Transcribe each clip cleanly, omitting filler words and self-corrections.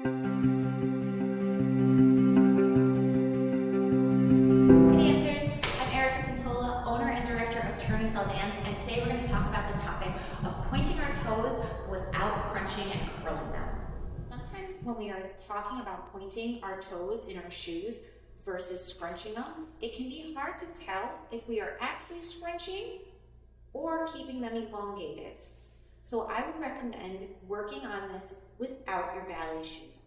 Tournesol dance, and today we're going to talk about the topic of pointing our toes without crunching and curling them. Sometimes when we are talking about pointing our toes in our shoes versus scrunching them, it can be hard to tell if we are actually scrunching or keeping them elongated. So I would recommend working on this without your ballet shoes.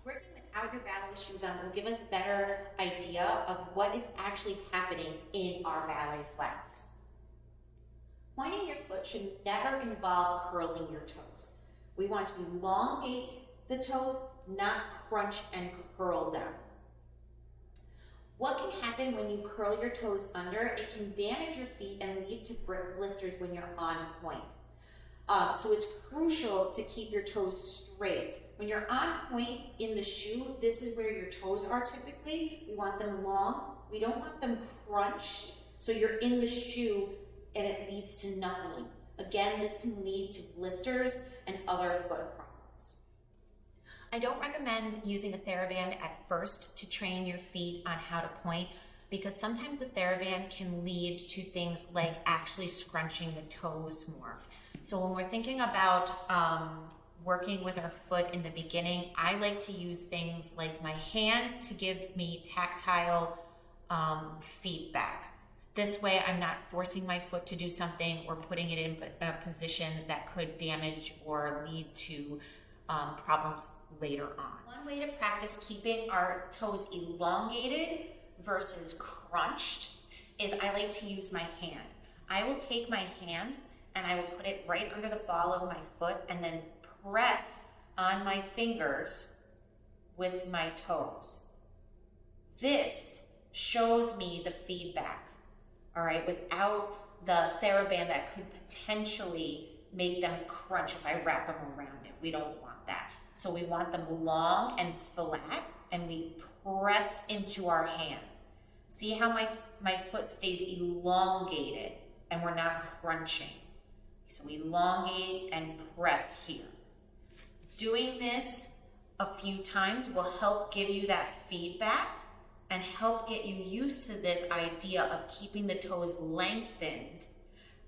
Working without your ballet shoes on will give us a better idea of what is actually happening in our ballet flats. Pointing your foot should never involve curling your toes. We want to elongate the toes, not crunch and curl them. What can happen when you curl your toes under? It can damage your feet and lead to blisters when you're on point. So it's crucial to keep your toes straight. When you're on point in the shoe, this is where your toes are typically. We want them long. We don't want them crunched. So you're in the shoe and it leads to knuckling. Again, this can lead to blisters and other foot problems. I don't recommend using a TheraBand at first to train your feet on how to point, because sometimes the TheraBand can lead to things like actually scrunching the toes more. So when we're thinking about working with our foot in the beginning, I like to use things like my hand to give me tactile feedback. This way I'm not forcing my foot to do something or putting it in a position that could damage or lead to problems later on. One way to practice keeping our toes elongated versus crunched is I like to use my hand. I will take my hand and I will put it right under the ball of my foot and then press on my fingers with my toes. This shows me the feedback, all right, without the TheraBand that could potentially make them crunch if I wrap them around it. We don't want that. So we want them long and flat, and we press into our hand. See how my foot stays elongated and we're not crunching. So we elongate and press here. Doing this a few times will help give you that feedback and help get you used to this idea of keeping the toes lengthened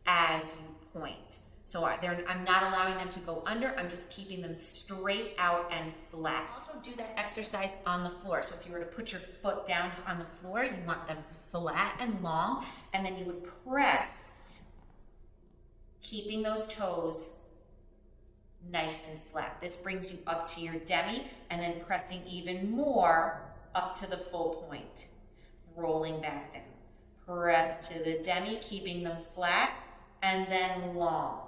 as you point. So I'm not allowing them to go under, I'm just keeping them straight out and flat. Also do that exercise on the floor. So if you were to put your foot down on the floor, you want them flat and long, and then you would press, keeping those toes nice and flat. This brings you up to your demi, and then pressing even more up to the full point. Rolling back down. Press to the demi, keeping them flat, and then long.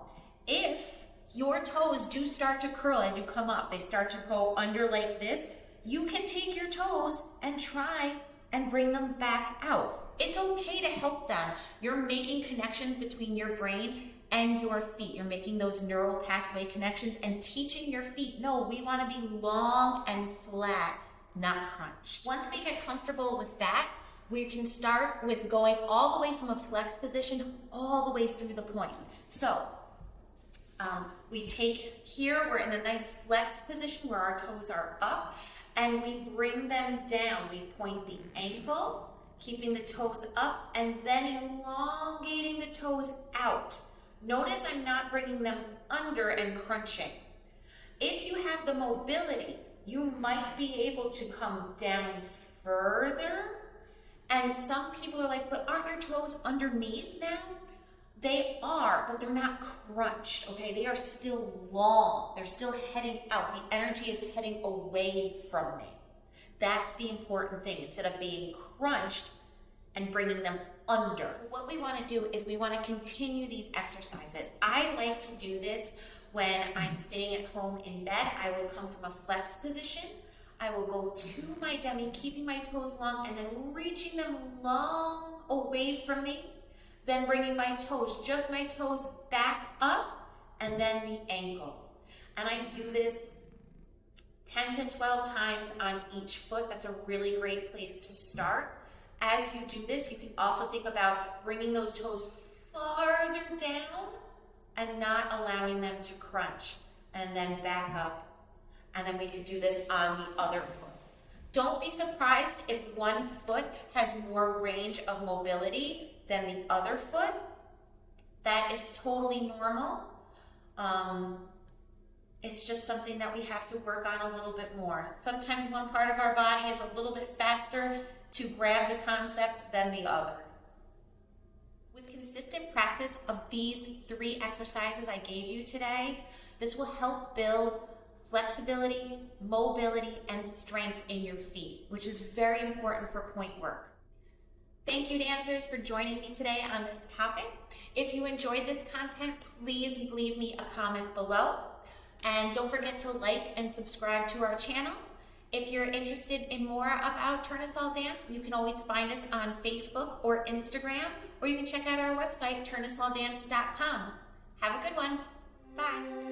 If your toes do start to curl as you come up, they start to go under like this, you can take your toes and try and bring them back out. It's okay to help them. You're making connections between your brain and your feet. You're making those neural pathway connections and teaching your feet, no, we want to be long and flat, not crunched. Once we get comfortable with that, we can start with going all the way from a flex position all the way through the point. So we take here, we're in a nice flex position where our toes are up, and we bring them down. We point the ankle, keeping the toes up, and then elongating the toes out. Notice I'm not bringing them under and crunching. If you have the mobility, you might be able to come down further. And some people are like, but aren't your toes underneath now? They are, but they're not crunched, okay? They are still long. They're still heading out. The energy is heading away from me. That's the important thing. Instead of being crunched and bringing them under. So what we want to do is we want to continue these exercises. I like to do this when I'm sitting at home in bed. I will come from a flex position. I will go to my demi, keeping my toes long, and then reaching them long away from me. Then bringing my toes, just my toes back up, and then the ankle. And I do this 10 to 12 times on each foot. That's a really great place to start. As you do this, you can also think about bringing those toes farther down and not allowing them to crunch, and then back up. And then we can do this on the other foot. Don't be surprised if one foot has more range of mobility than the other foot. That is totally normal. It's just something that we have to work on a little bit more. Sometimes one part of our body is a little bit faster to grab the concept than the other. With consistent practice of these 3 exercises I gave you today, this will help build flexibility, mobility, and strength in your feet, which is very important for point work. Thank you, dancers, for joining me today on this topic. If you enjoyed this content, please leave me a comment below. And don't forget to like and subscribe to our channel. If you're interested in more about Tournesol dance, you can always find us on Facebook or Instagram, or you can check out our website, tournesoldance.com. Have a good one. Bye.